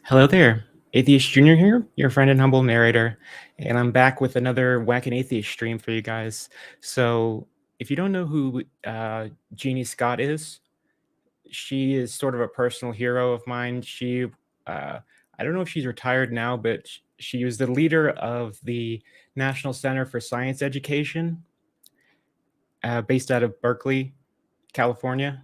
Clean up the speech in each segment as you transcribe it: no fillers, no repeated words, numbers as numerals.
Hello there, Atheist Junior here, your friend and humble narrator, and I'm back with another Whack and Atheist stream for you guys. So, if you don't know who Jeannie Scott is, she is sort of a personal hero of mine. I don't know if she's retired now, but she was the leader of the National Center for Science Education, based out of Berkeley, California.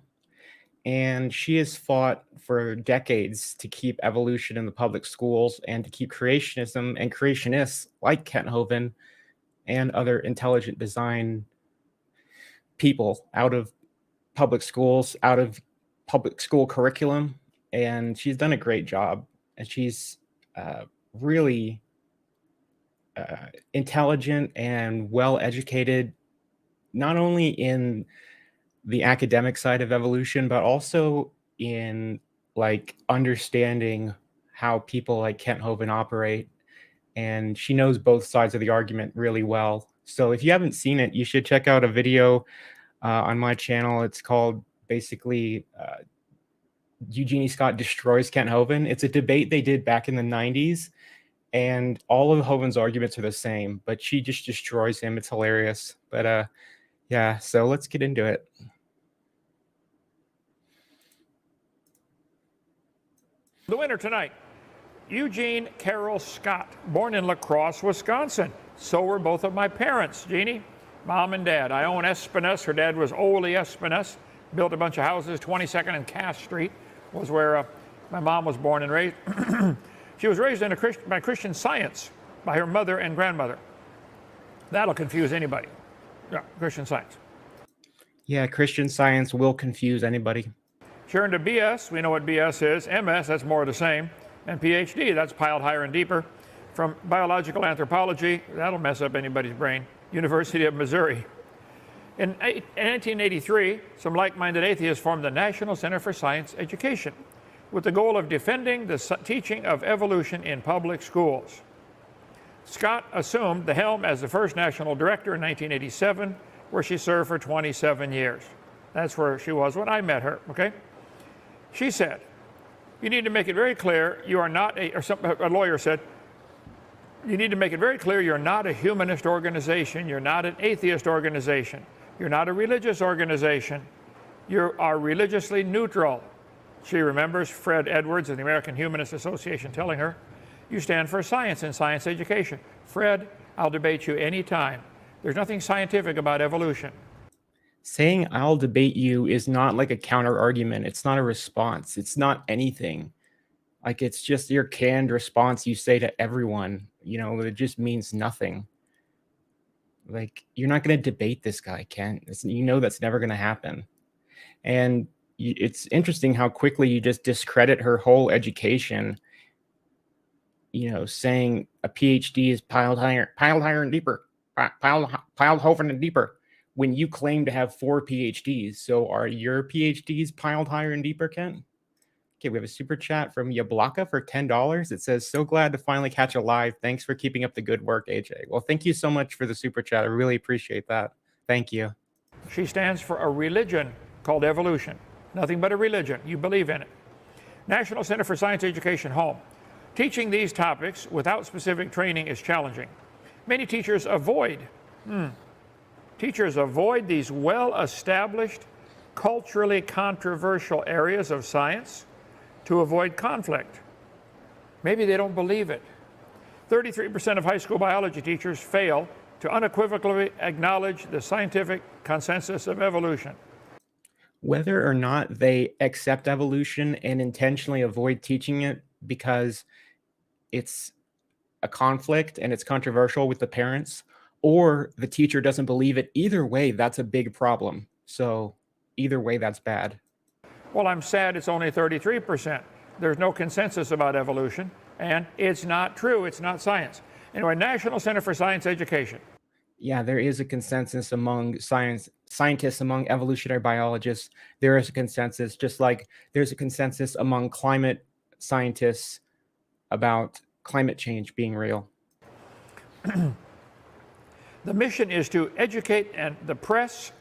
And she has fought for decades to keep evolution in the public schools and to keep creationism and creationists like Kent Hovind and other intelligent design people out of public schools, out of public school curriculum. And she's done a great job. And she's really intelligent and well educated, not only in the academic side of evolution, but also in like understanding how people like Kent Hovind operate. And she knows both sides of the argument really well. So if you haven't seen it, you should check out a video on my channel. It's called basically Eugenie Scott Destroys Kent Hovind. It's a debate they did back in the 90s. And all of Hovind's arguments are the same, but she just destroys him. It's hilarious. But yeah, so let's get into it. The winner tonight, Eugene Carroll Scott, born in La Crosse, Wisconsin. So were both of my parents, Jeannie, mom and dad. I own Espiness. Her dad was Ole Espiness, built a bunch of houses. 22nd and Cass Street was where my mom was born and raised. She was raised by Christian Science by her mother and grandmother. That'll confuse anybody. Yeah, Christian Science. Yeah, Christian Science will confuse anybody. She earned a BS, we know what BS is, MS, that's more of the same, and PhD, that's piled higher and deeper, from biological anthropology, that'll mess up anybody's brain, University of Missouri. In 1983, some like-minded atheists formed the National Center for Science Education with the goal of defending the teaching of evolution in public schools. Scott assumed the helm as the first national director in 1987, where she served for 27 years. That's where she was when I met her, okay? She said, you need to make it very clear you are not a lawyer said, you need to make it very clear you're not a humanist organization, you're not an atheist organization, you're not a religious organization, you are religiously neutral. She remembers Fred Edwards of the American Humanist Association telling her, you stand for science and science education. Fred, I'll debate you anytime. There's nothing scientific about evolution. Saying I'll debate you is not like a counter argument. It's not a response. It's not anything. Like, it's just your canned response you say to everyone. You know, it just means nothing. Like, you're not going to debate this guy, Kent. You know that's never going to happen. And it's interesting how quickly you just discredit her whole education. You know, saying a PhD is piled higher and deeper, piled Hovind and deeper, when you claim to have 4 PhDs. So are your PhDs piled higher and deeper, Kent? Okay, we have a super chat from Yablaka for $10. It says, so glad to finally catch a live. Thanks for keeping up the good work, AJ. Well, thank you so much for the super chat. I really appreciate that. Thank you. She stands for a religion called evolution. Nothing but a religion. You believe in it. National Center for Science Education, home. Teaching these topics without specific training is challenging. Many teachers avoid these well-established, culturally controversial areas of science to avoid conflict. Maybe they don't believe it. 33% of high school biology teachers fail to unequivocally acknowledge the scientific consensus of evolution. Whether or not they accept evolution and intentionally avoid teaching it because it's a conflict and it's controversial with the parents, or the teacher doesn't believe it, either way, that's a big problem. So either way, that's bad. Well, I'm sad it's only 33%. There's no consensus about evolution, and it's not true. It's not science. Anyway, National Center for Science Education. Yeah, there is a consensus among scientists, among evolutionary biologists. There is a consensus, just like there's a consensus among climate scientists about climate change being real. The mission is to educate the press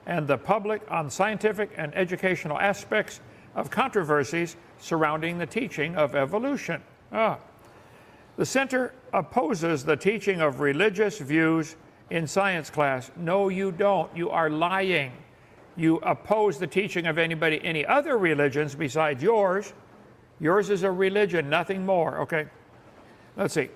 and the public on scientific and educational aspects of controversies surrounding the teaching of evolution. The center opposes the teaching of religious views in science class. No, you don't. You are lying. You oppose the teaching of any other religions besides yours. Yours is a religion, nothing more. Okay, let's see.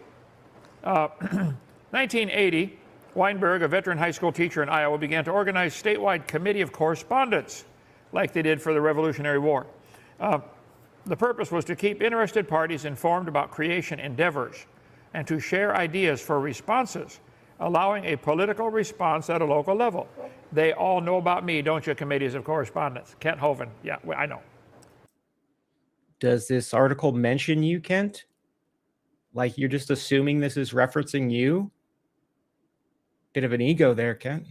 1980, Weinberg, a veteran high school teacher in Iowa, began to organize statewide committee of correspondence like they did for the Revolutionary War. The purpose was to keep interested parties informed about creation endeavors and to share ideas for responses, allowing a political response at a local level. They all know about me, don't you, committees of correspondence? Kent Hovind, yeah, I know. Does this article mention you, Kent? Like you're just assuming this is referencing you? Bit of an ego there, Kent.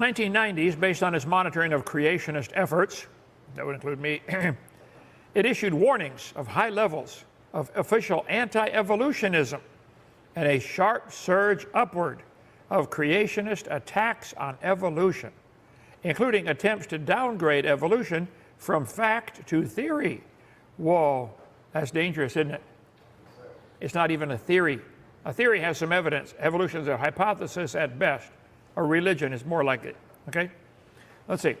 1990s, based on its monitoring of creationist efforts, that would include me, it issued warnings of high levels of official anti-evolutionism and a sharp surge upward of creationist attacks on evolution, including attempts to downgrade evolution from fact to theory. Whoa, that's dangerous, isn't it? It's not even a theory. A theory has some evidence. Evolution is a hypothesis at best. A religion is more like it. Okay? Let's see.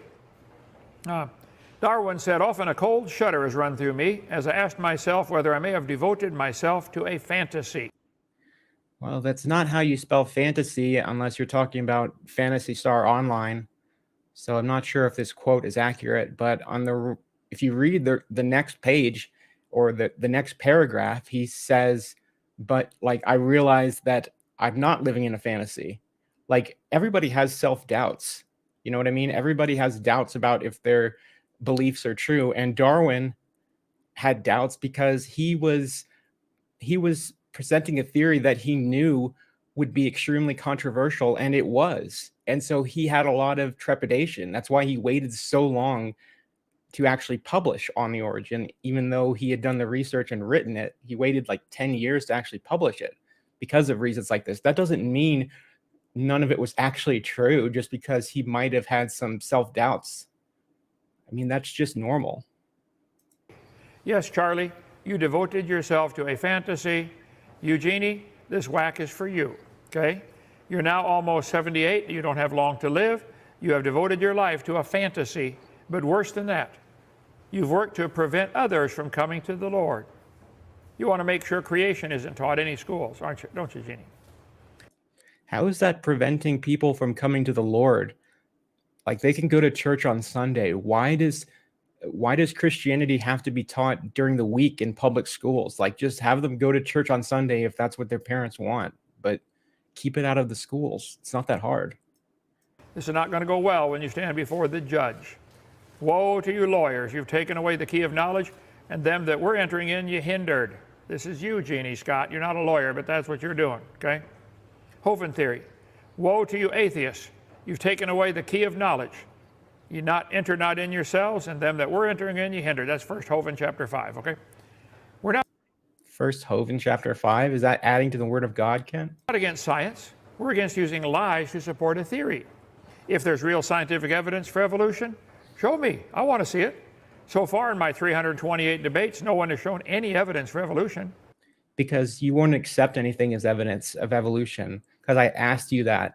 Darwin said, often a cold shudder has run through me as I asked myself whether I may have devoted myself to a fantasy. Well, that's not how you spell fantasy unless you're talking about Fantasy Star Online. So I'm not sure if this quote is accurate, but if you read the next page or the next paragraph, he says, but like I realized that I'm not living in a fantasy. Like everybody has self-doubts. You know what I mean? Everybody has doubts about if their beliefs are true. And Darwin had doubts because he was presenting a theory that he knew would be extremely controversial, and it was. And so he had a lot of trepidation. That's why he waited so long to actually publish On the Origin, even though he had done the research and written it. He waited like 10 years to actually publish it because of reasons like this. That doesn't mean none of it was actually true just because he might have had some self-doubts. I mean, that's just normal. Yes, Charlie, you devoted yourself to a fantasy. Eugenie, this whack is for you, okay? You're now almost 78. You don't have long to live. You have devoted your life to a fantasy, but worse than that, you've worked to prevent others from coming to the Lord. You want to make sure creation isn't taught in any schools, don't you, Eugenie? How is that preventing people from coming to the Lord? Like they can go to church on Sunday. Why does Christianity have to be taught during the week in public schools? Like just have them go to church on Sunday if that's what their parents want, but keep it out of the schools. It's not that hard. This is not going to go well when you stand before the judge. Woe to you lawyers, you've taken away the key of knowledge, and them that were entering in you hindered. This is you, Eugenie Scott. You're not a lawyer, but that's what you're doing, okay? Hovind theory. Woe to you atheists, you've taken away the key of knowledge. You enter not in yourselves, and them that were entering in you hindered. That's 1 Hovind chapter 5, okay? We're not 1 Hovind chapter 5, is that adding to the word of God, Ken? Not against science. We're against using lies to support a theory. If there's real scientific evidence for evolution, show me. I want to see it. So far in my 328 debates, no one has shown any evidence for evolution. Because you won't accept anything as evidence of evolution. Because I asked you that,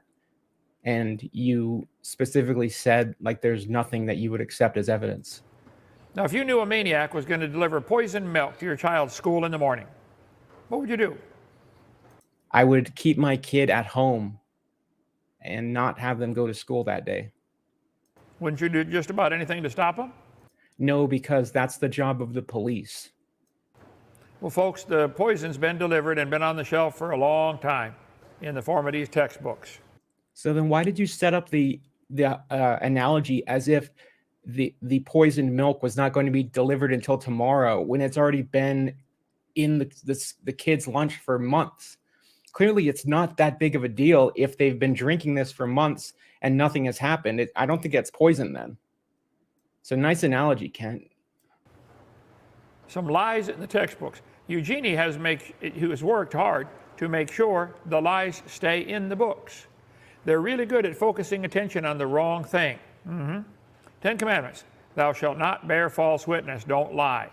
and you specifically said like there's nothing that you would accept as evidence. Now, if you knew a maniac was going to deliver poisoned milk to your child's school in the morning, what would you do? I would keep my kid at home and not have them go to school that day. Wouldn't you do just about anything to stop them? No, because that's the job of the police. Well, folks, the poison's been delivered and been on the shelf for a long time in the form of these textbooks. So then why did you set up the analogy as if the poisoned milk was not going to be delivered until tomorrow when it's already been in the kids' lunch for months? Clearly, it's not that big of a deal if they've been drinking this for months and nothing has happened. I don't think it's poison then. So nice analogy, Kent. Some lies in the textbooks. Eugenie has worked hard to make sure the lies stay in the books. They're really good at focusing attention on the wrong thing. 10 Commandments. Thou shalt not bear false witness. Don't lie.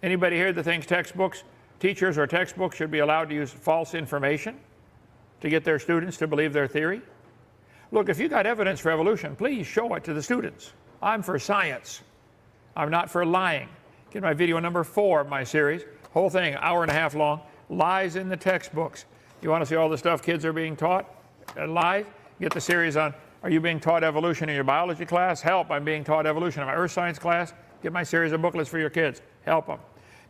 Anybody here that thinks textbooks, teachers or textbooks should be allowed to use false information to get their students to believe their theory? Look, if you got evidence for evolution, please show it to the students. I'm for science. I'm not for lying. Get my video number 4 of my series, whole thing, hour and a half long, lies in the textbooks. You want to see all the stuff kids are being taught? Lies? Get the series on, are you being taught evolution in your biology class? Help, I'm being taught evolution in my earth science class. Get my series of booklets for your kids. Help them.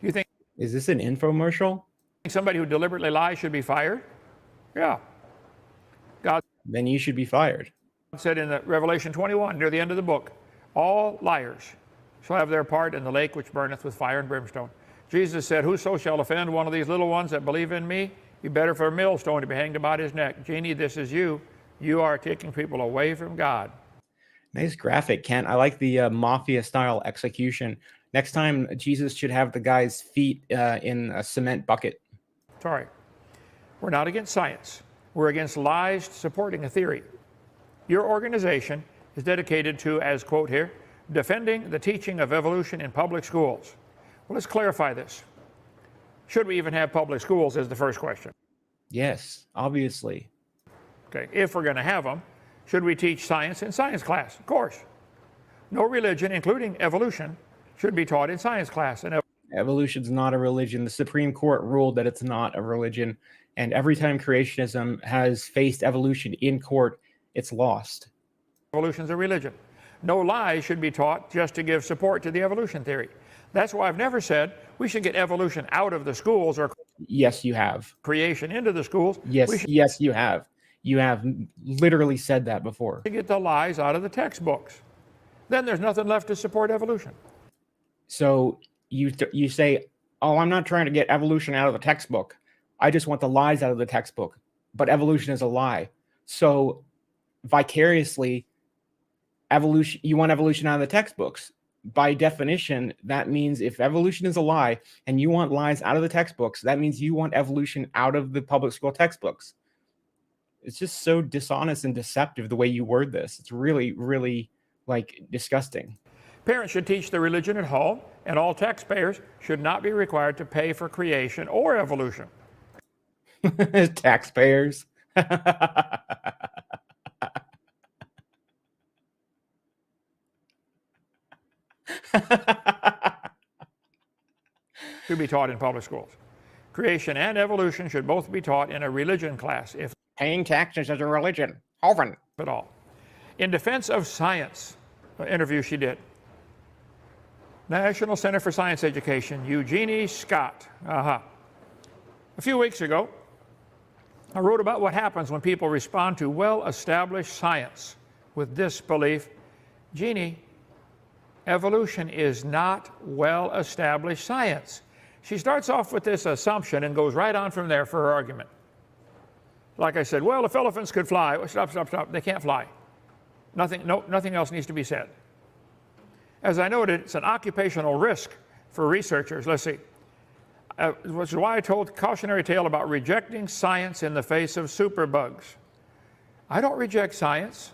You think Is this an infomercial? somebody who deliberately lies should be fired? Yeah. God Then you should be fired. said in the Revelation 21, near the end of the book, all liars shall have their part in the lake which burneth with fire and brimstone. Jesus said, whoso shall offend one of these little ones that believe in me, be better for a millstone to be hanged about his neck. Jeannie, this is you. You are taking people away from God. Nice graphic, Kent. I like the mafia-style execution. Next time, Jesus should have the guy's feet in a cement bucket. Sorry. We're not against science. We're against lies supporting a theory. Your organization is dedicated to, as quote here, defending the teaching of evolution in public schools. Well, let's clarify this. Should we even have public schools is the first question. Yes, obviously. Okay, if we're going to have them, should we teach science in science class? Of course. No religion, including evolution, should be taught in science class. And Evolution's not a religion. The Supreme Court ruled that it's not a religion. And every time creationism has faced evolution in court, it's lost. evolution's a religion. No lies should be taught just to give support to the evolution theory. That's why I've never said we should get evolution out of the schools or Yes, you have. creation into the schools. Yes, yes, you have. You have literally said that before. To get the lies out of the textbooks. Then there's nothing left to support evolution. So you say, oh, I'm not trying to get evolution out of the textbook. I just want the lies out of the textbook. But evolution is a lie. So vicariously, evolution, you want evolution out of the textbooks. By definition, that means if evolution is a lie and you want lies out of the textbooks, that means you want evolution out of the public school textbooks. It's just so dishonest and deceptive the way you word this. It's really, really like disgusting. Parents should teach the religion at home, and all taxpayers should not be required to pay for creation or evolution. Taxpayers. Should be taught in public schools. Creation and evolution should both be taught in a religion class, if Paying taxes is a religion. Hovind. at all. In defense of science, an interview she did. National Center for Science Education, Eugenie Scott. A few weeks ago, I wrote about what happens when people respond to well-established science with disbelief. Jeannie, evolution is not well-established science. She starts off with this assumption and goes right on from there for her argument. Like I said, well, if elephants could fly, stop, they can't fly. Nothing else needs to be said. As I noted, it's an occupational risk for researchers. Let's see. Which is why I told a cautionary tale about rejecting science in the face of superbugs. I don't reject science.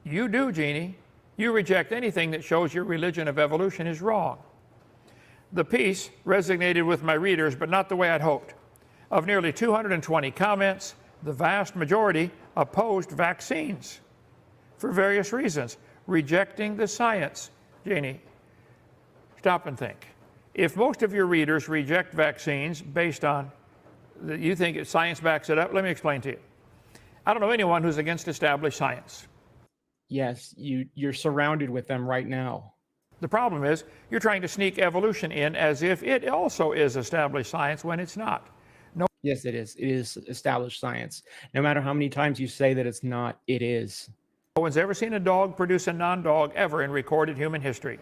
You do, Jeannie. You reject anything that shows your religion of evolution is wrong. The piece resonated with my readers, but not the way I'd hoped. Of nearly 220 comments, the vast majority opposed vaccines for various reasons, rejecting the science. Jeannie, stop and think. If most of your readers reject vaccines based on that you think science backs it up, let me explain to you. I don't know anyone who's against established science. Yes, you're surrounded with them right now. The problem is you're trying to sneak evolution in as if it also is established science when it's not. Yes, it is. It is established science. No matter how many times you say that it's not, it is. No one's ever seen a dog produce a non-dog ever in recorded human history.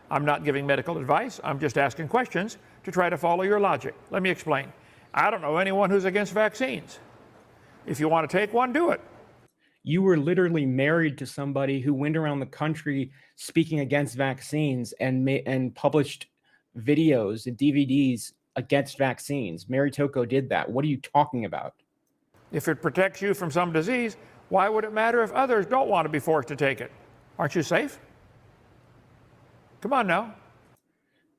I'm not giving medical advice. I'm just asking questions to try to follow your logic. Let me explain. I don't know anyone who's against vaccines. If you want to take one, do it. You were literally married to somebody who went around the country speaking against vaccines and published videos and DVDs against vaccines. Mary Toko did that. What are you talking about? If it protects you from some disease, why would it matter if others don't want to be forced to take it? Aren't you safe? Come on now.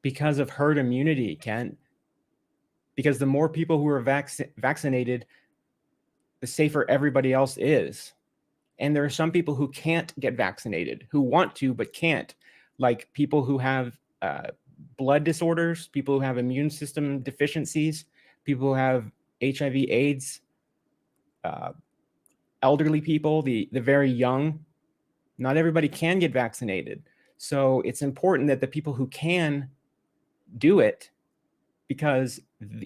Because of herd immunity, Kent. Because the more people who are vaccinated, the safer everybody else is. And there are some people who can't get vaccinated, who want to but can't, like people who have blood disorders, people who have immune system deficiencies, people who have HIV, AIDS, elderly people, the very young. Not everybody can get vaccinated. So it's important that the people who can do it, because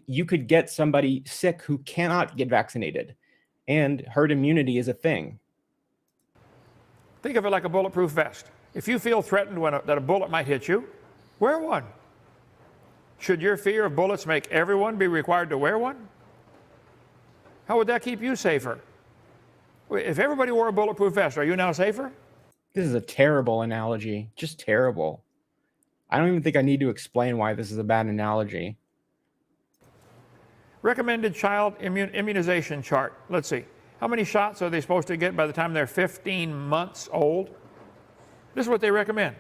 you could get somebody sick who cannot get vaccinated, and herd immunity is a thing. Think of it like a bulletproof vest. If you feel threatened that a bullet might hit you, wear one. Should your fear of bullets make everyone be required to wear one? How would that keep you safer? If everybody wore a bulletproof vest, are you now safer? This is a terrible analogy, just terrible. I don't even think I need to explain why this is a bad analogy. Recommended child immunization chart. Let's see. How many shots are they supposed to get by the time they're 15 months old? This is what they recommend.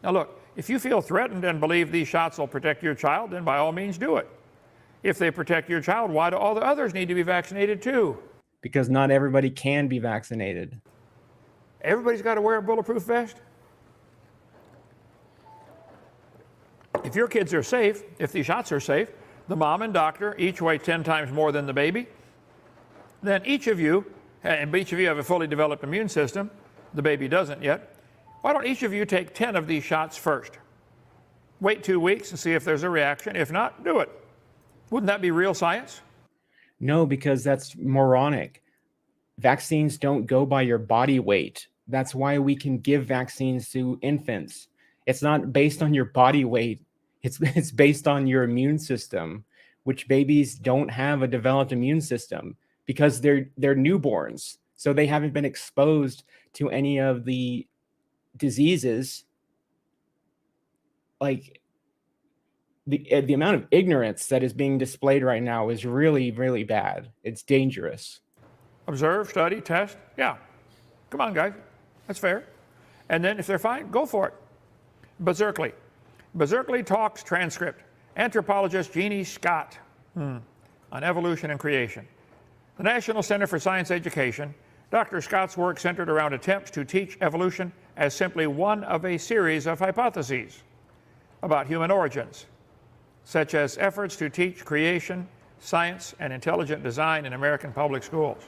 Now look, if you feel threatened and believe these shots will protect your child, then by all means do it. If they protect your child, why do all the others need to be vaccinated too? Because not everybody can be vaccinated. Everybody's got to wear a bulletproof vest? If your kids are safe, if these shots are safe, the mom and doctor each weigh 10 times more than the baby, then each of you, and each of you have a fully developed immune system, the baby doesn't yet, why don't each of you take 10 of these shots first? Wait 2 weeks and see if there's a reaction. If not, do it. Wouldn't that be real science? No, because that's moronic. Vaccines don't go by your body weight. That's why we can give vaccines to infants. It's not based on your body weight. It's based on your immune system, which babies don't have a developed immune system because they're newborns. So they haven't been exposed to any of the diseases. Like the amount of ignorance that is being displayed right now is really, really bad. It's dangerous. Observe, study, test. Yeah. Come on, guys. That's fair. And then if they're fine, go for it. Berserkly. Berserkly Talks transcript. Anthropologist Eugenie Scott on evolution and creation. The National Center for Science Education. Dr. Scott's work centered around attempts to teach evolution as simply one of a series of hypotheses about human origins, such as efforts to teach creation, science, and intelligent design in American public schools.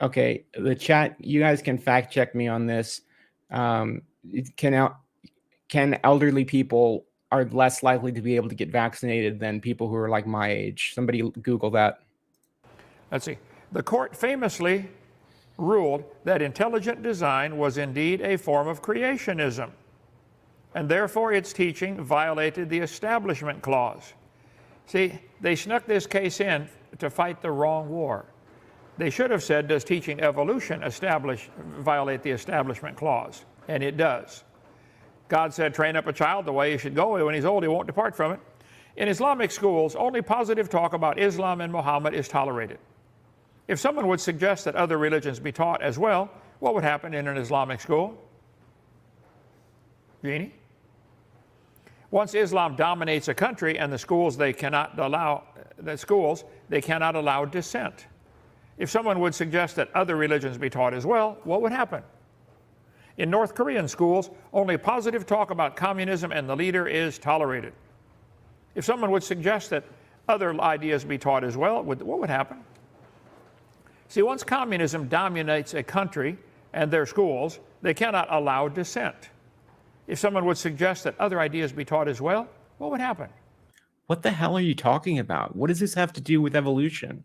Okay, the chat, you guys can fact check me on this. Can elderly people are less likely to be able to get vaccinated than people who are like my age? Somebody Google that. Let's see. The court famously ruled that intelligent design was indeed a form of creationism, and therefore its teaching violated the Establishment Clause. See, they snuck this case in to fight the wrong war. They should have said, does teaching evolution violate the Establishment Clause? And it does. God said, train up a child the way he should go. When he's old, he won't depart from it. In Islamic schools, only positive talk about Islam and Muhammad is tolerated. If someone would suggest that other religions be taught as well, what would happen in an Islamic school? Eugenie? Once Islam dominates a country and the schools, they cannot allow dissent. If someone would suggest that other religions be taught as well, what would happen? In North Korean schools, only positive talk about communism and the leader is tolerated. If someone would suggest that other ideas be taught as well, what would happen? See, once communism dominates a country and their schools, they cannot allow dissent. If someone would suggest that other ideas be taught as well, what would happen? What the hell are you talking about? What does this have to do with evolution?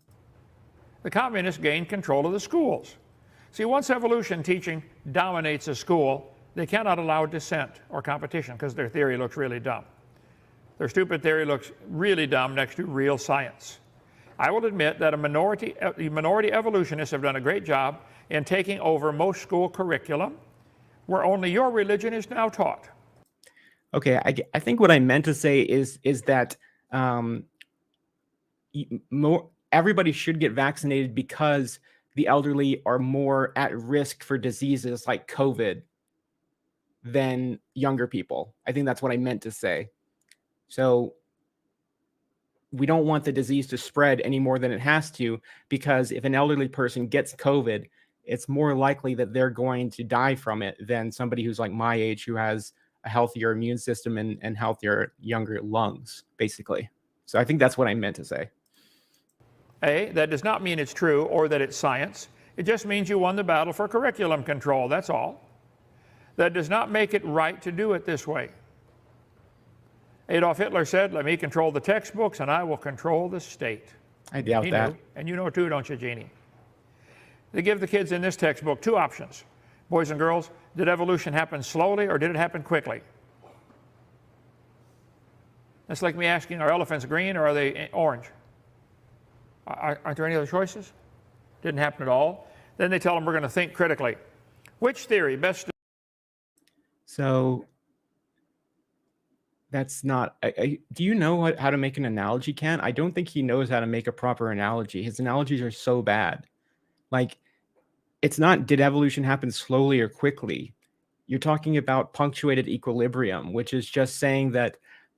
The communists gain control of the schools. See, once evolution teaching dominates a school, they cannot allow dissent or competition because their theory looks really dumb. Their stupid theory looks really dumb next to real science. I will admit that minority evolutionists have done a great job in taking over most school curriculum where only your religion is now taught. Okay, I think what I meant to say is that everybody should get vaccinated because the elderly are more at risk for diseases like COVID than younger people. I think that's what I meant to say. So we don't want the disease to spread any more than it has to, because if an elderly person gets COVID, it's more likely that they're going to die from it than somebody who's like my age, who has a healthier immune system and healthier, younger lungs, basically. So I think that's what I meant to say. That does not mean it's true or that it's science. It just means you won the battle for curriculum control, that's all. That does not make it right to do it this way. Adolf Hitler said, "Let me control the textbooks and I will control the state." I doubt that. Knew. And you know too, don't you, Jeannie? They give the kids in this textbook two options. Boys and girls, did evolution happen slowly or did it happen quickly? That's like me asking, are elephants green or are they orange? Aren't there any other choices? Didn't happen at all. Then they tell them we're going to think critically. Which theory best? So that's not, do you know how to make an analogy, Ken? I don't think he knows how to make a proper analogy. His analogies are so bad. Like, it's not, did evolution happen slowly or quickly? You're talking about punctuated equilibrium, which is just saying that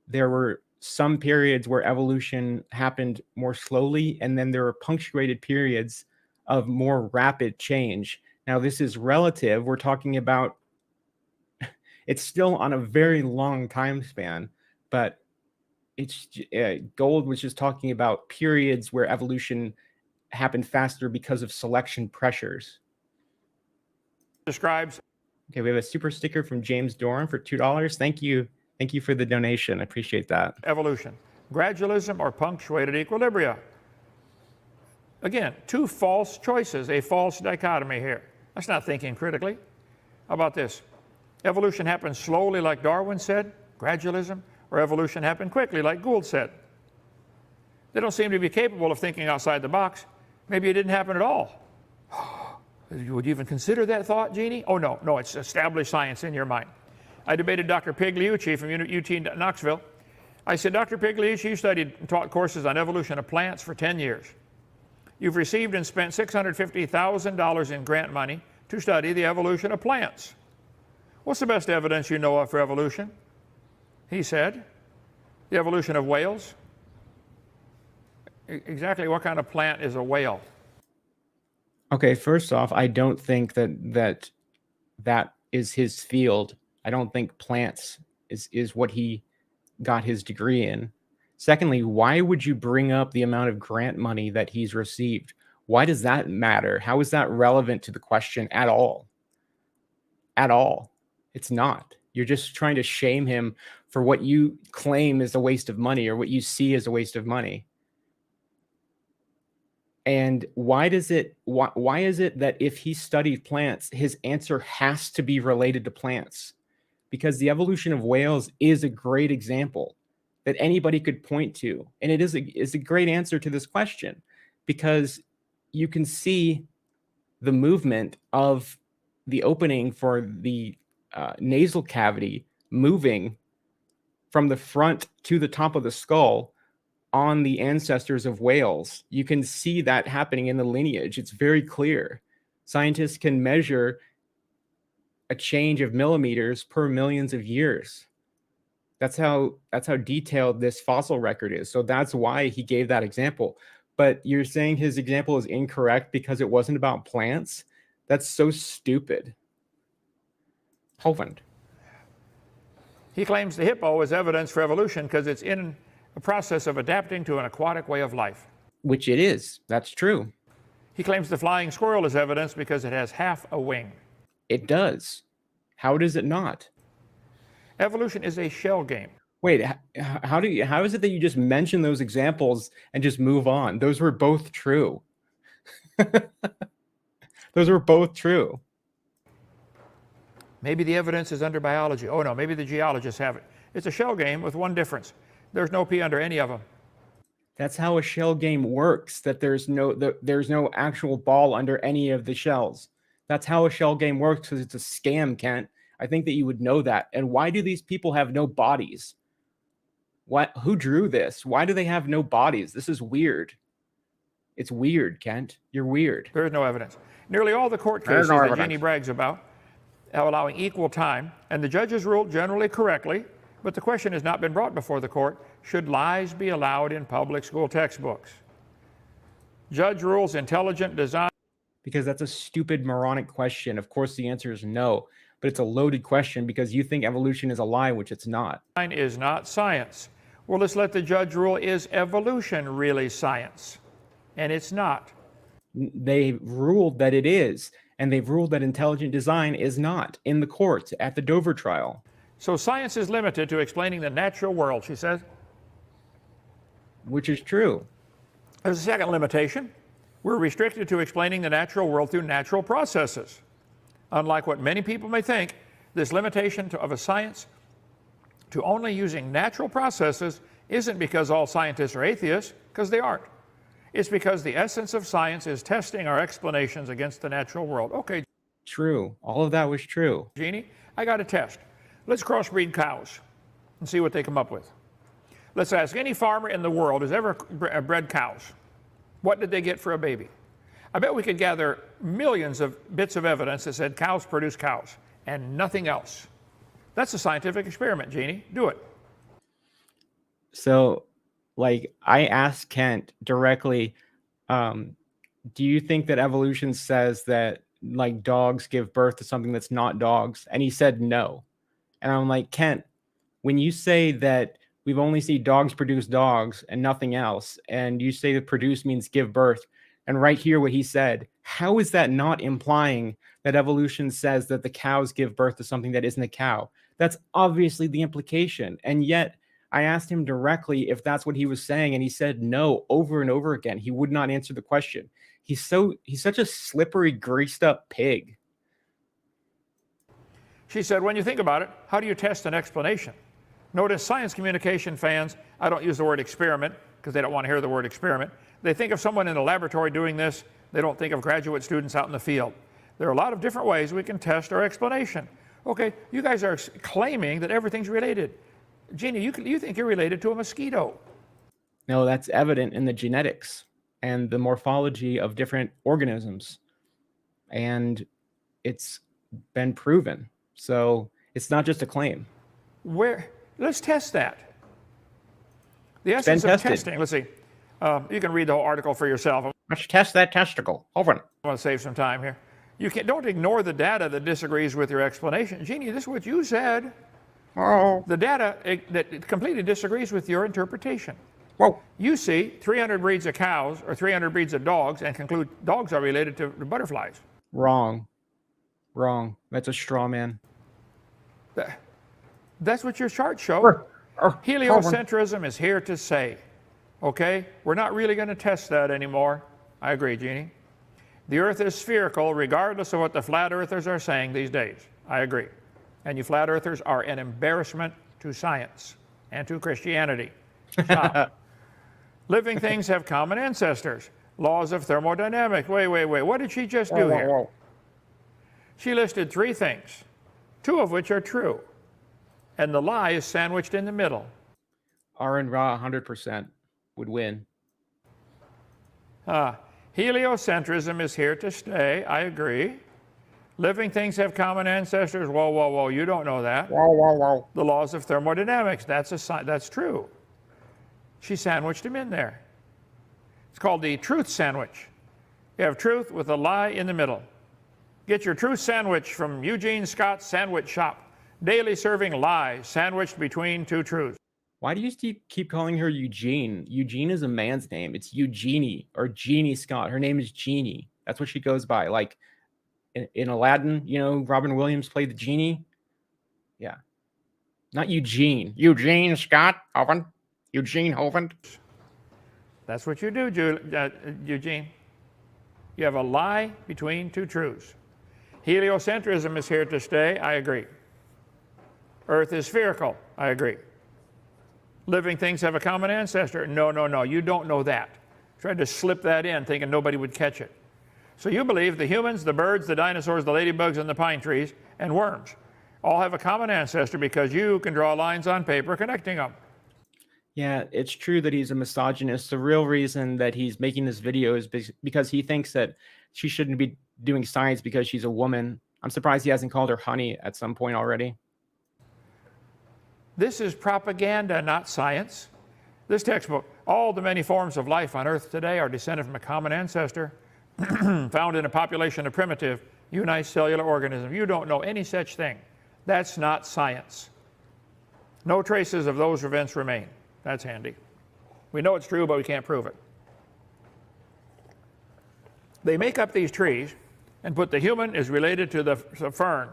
there were some periods where evolution happened more slowly, and then there were punctuated periods of more rapid change. Now, this is relative. We're talking about, it's still on a very long time span, but it's Gold was just talking about periods where evolution happened faster because of selection pressures. Describes. Okay, we have a super sticker from James Dorn for $2. Thank you. Thank you for the donation. I appreciate that. Evolution, gradualism or punctuated equilibria. Again, two false choices, a false dichotomy here. That's not thinking critically. How about this? Evolution happened slowly like Darwin said, gradualism, or evolution happened quickly like Gould said. They don't seem to be capable of thinking outside the box. Maybe it didn't happen at all. Would you even consider that thought, Jeannie? Oh, no, it's established science in your mind. I debated Dr. Pigliucci from UT Knoxville. I said, Dr. Pigliucci, you studied and taught courses on evolution of plants for 10 years. You've received and spent $650,000 in grant money to study the evolution of plants. What's the best evidence you know of for evolution? He said, the evolution of whales. Exactly what kind of plant is a whale? Okay, first off, I don't think that is his field. I don't think plants is what he got his degree in. Secondly, why would you bring up the amount of grant money that he's received? Why does that matter? How is that relevant to the question at all? At all. It's not. You're just trying to shame him for what you claim is a waste of money, or what you see as a waste of money. And why is it that if he studied plants, his answer has to be related to plants? Because the evolution of whales is a great example that anybody could point to. And it is a great answer to this question, because you can see the movement of the opening for the nasal cavity moving from the front to the top of the skull on the ancestors of whales. You can see that happening in the lineage. It's very clear. Scientists can measure a change of millimeters per millions of years. That's how detailed this fossil record is. So that's why he gave that example. But you're saying his example is incorrect because it wasn't about plants? That's so stupid. Hovind. He claims the hippo is evidence for evolution because it's in a process of adapting to an aquatic way of life. Which it is. That's true. He claims the flying squirrel is evidence because it has half a wing. It does. How does it not? Evolution is a shell game. Wait, how is it that you just mention those examples and just move on? Those were both true. Those were both true. Maybe the evidence is under biology. Oh no, maybe the geologists have it. It's a shell game with one difference. There's no P under any of them. That's how a shell game works, that there's no actual ball under any of the shells. That's how a shell game works, because it's a scam, Kent. I think that you would know that. And why do these people have no bodies? Who drew this? Why do they have no bodies? This is weird. It's weird, Kent. You're weird. There is no evidence. Nearly all the court cases that Eugenie brags about, allowing equal time, and the judges ruled generally correctly, but the question has not been brought before the court, should lies be allowed in public school textbooks? Judge rules intelligent design. Because that's a stupid, moronic question. Of course, the answer is no, but it's a loaded question because you think evolution is a lie, which it's not. Is not science. Well, let's let the judge rule, is evolution really science? And it's not. They ruled that it is, and they've ruled that intelligent design is not in the court at the Dover trial. So science is limited to explaining the natural world, she says. Which is true. There's a second limitation. We're restricted to explaining the natural world through natural processes. Unlike what many people may think, this limitation of a science to only using natural processes isn't because all scientists are atheists, because they aren't. It's because the essence of science is testing our explanations against the natural world. Okay. True. All of that was true. Eugenie, I got a test. Let's crossbreed cows and see what they come up with. Let's ask any farmer in the world who's ever bred cows, what did they get for a baby? I bet we could gather millions of bits of evidence that said cows produce cows and nothing else. That's a scientific experiment, Jeannie. Do it. So, like, I asked Kent directly, do you think that evolution says that, like, dogs give birth to something that's not dogs? And he said no. And I'm like, Kent, when you say that we've only seen dogs produce dogs and nothing else, and you say that produce means give birth, and right here what he said, how is that not implying that evolution says that the cows give birth to something that isn't a cow? That's obviously the implication. And yet I asked him directly if that's what he was saying, and he said no over and over again. He would not answer the question. He's such a slippery, greased up pig. She said, when you think about it, how do you test an explanation? Notice science communication fans, I don't use the word experiment because they don't want to hear the word experiment. They think of someone in a laboratory doing this. They don't think of graduate students out in the field. There are a lot of different ways we can test our explanation. Okay, you guys are claiming that everything's related. Jeannie, you think you're related to a mosquito. No, that's evident in the genetics and the morphology of different organisms. And it's been proven. So it's not just a claim. Let's test that. The essence of testing, let's see. You can read the whole article for yourself. Let's test that testicle. Over. I want to save some time here. Don't ignore the data that disagrees with your explanation. Jeannie, this is what you said. Oh. The data that completely disagrees with your interpretation. Whoa. You see 300 breeds of cows or 300 breeds of dogs and conclude dogs are related to butterflies. Wrong. That's a straw man. That's what your charts show. Heliocentrism is here to stay. Okay? We're not really going to test that anymore. I agree, Jeannie. The earth is spherical regardless of what the flat earthers are saying these days. I agree. And you flat earthers are an embarrassment to science and to Christianity. Stop. Living things have common ancestors. Laws of thermodynamics. Wait. What did she just do here? Whoa. She listed 3 things, 2 of which are true. And the lie is sandwiched in the middle. Aaron Ra 100% would win. Heliocentrism is here to stay. I agree. Living things have common ancestors. Whoa. You don't know that. Whoa. The laws of thermodynamics. That's true. She sandwiched them in there. It's called the truth sandwich. You have truth with a lie in the middle. Get your truth sandwich from Eugene Scott's Sandwich Shop. Daily serving lies sandwiched between 2 truths. Why do you keep calling her Eugene? Eugene is a man's name. It's Eugenie or Jeannie Scott. Her name is Jeannie. That's what she goes by. Like in Aladdin, Robin Williams played the genie. Yeah. Not Eugene. Eugene Scott Hovind. Eugene Hovind. That's what you do, Eugene. You have a lie between 2 truths. Heliocentrism is here to stay. I agree. Earth is spherical. I agree. Living things have a common ancestor. No. You don't know that. Tried to slip that in thinking nobody would catch it. So you believe the humans, the birds, the dinosaurs, the ladybugs, and the pine trees, and worms all have a common ancestor because you can draw lines on paper connecting them. Yeah, it's true that he's a misogynist. The real reason that he's making this video is because he thinks that she shouldn't be doing science because she's a woman. I'm surprised he hasn't called her honey at some point already. This is propaganda, not science. This textbook, all the many forms of life on Earth today are descended from a common ancestor found in a population of primitive unicellular organisms. You don't know any such thing. That's not science. No traces of those events remain. That's handy. We know it's true, but we can't prove it. They make up these trees and put the human is related to the fern.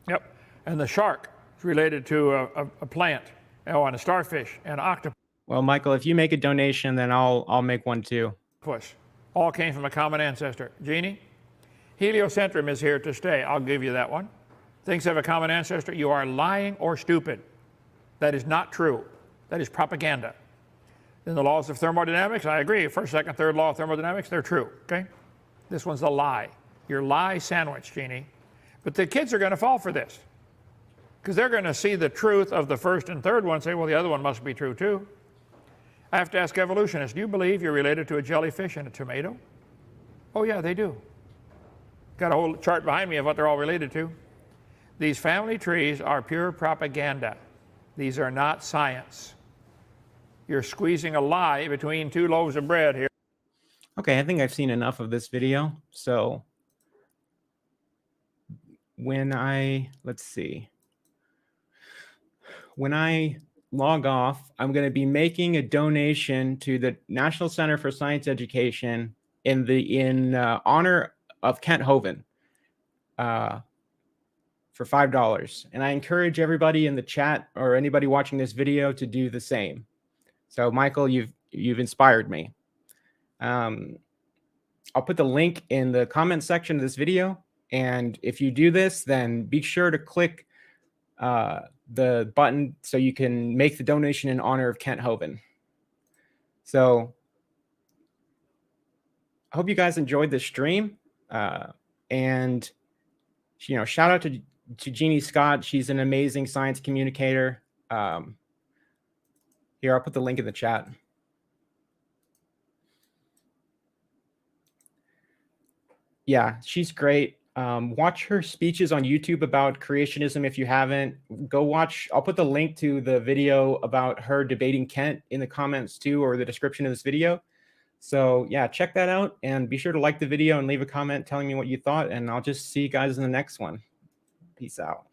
Yep. And the shark is related to a plant, and a starfish, and an octopus. Well, Michael, if you make a donation, then I'll make one too. All came from a common ancestor. Jeannie, heliocentrum is here to stay. I'll give you that one. Things have a common ancestor. You are lying or stupid. That is not true. That is propaganda. Then the laws of thermodynamics, I agree. First, second, third law of thermodynamics, they're true. Okay? This one's a lie. Your lie sandwich, Jeannie. But the kids are going to fall for this, because they're going to see the truth of the first and third one and say, well, the other one must be true too. I have to ask evolutionists, do you believe you're related to a jellyfish and a tomato? Oh, yeah, they do. Got a whole chart behind me of what they're all related to. These family trees are pure propaganda. These are not science. You're squeezing a lie between two loaves of bread here. Okay, I think I've seen enough of this video. So when I log off, I'm going to be making a donation to the National Center for Science Education in honor of Kent Hovind for $5. And I encourage everybody in the chat or anybody watching this video to do the same. So Michael, you've inspired me. I'll put the link in the comment section of this video. And if you do this, then be sure to click the button so you can make the donation in honor of Kent Hovind. So I hope you guys enjoyed this stream. And shout out to Eugenie Scott. She's an amazing science communicator. Here, I'll put the link in the chat. Yeah, she's great. Watch her speeches on YouTube about creationism if you haven't. Go watch. I'll put the link to the video about her debating Kent in the comments too, or the description of this video. So yeah, check that out and be sure to like the video and leave a comment telling me what you thought. And I'll just see you guys in the next one. Peace out.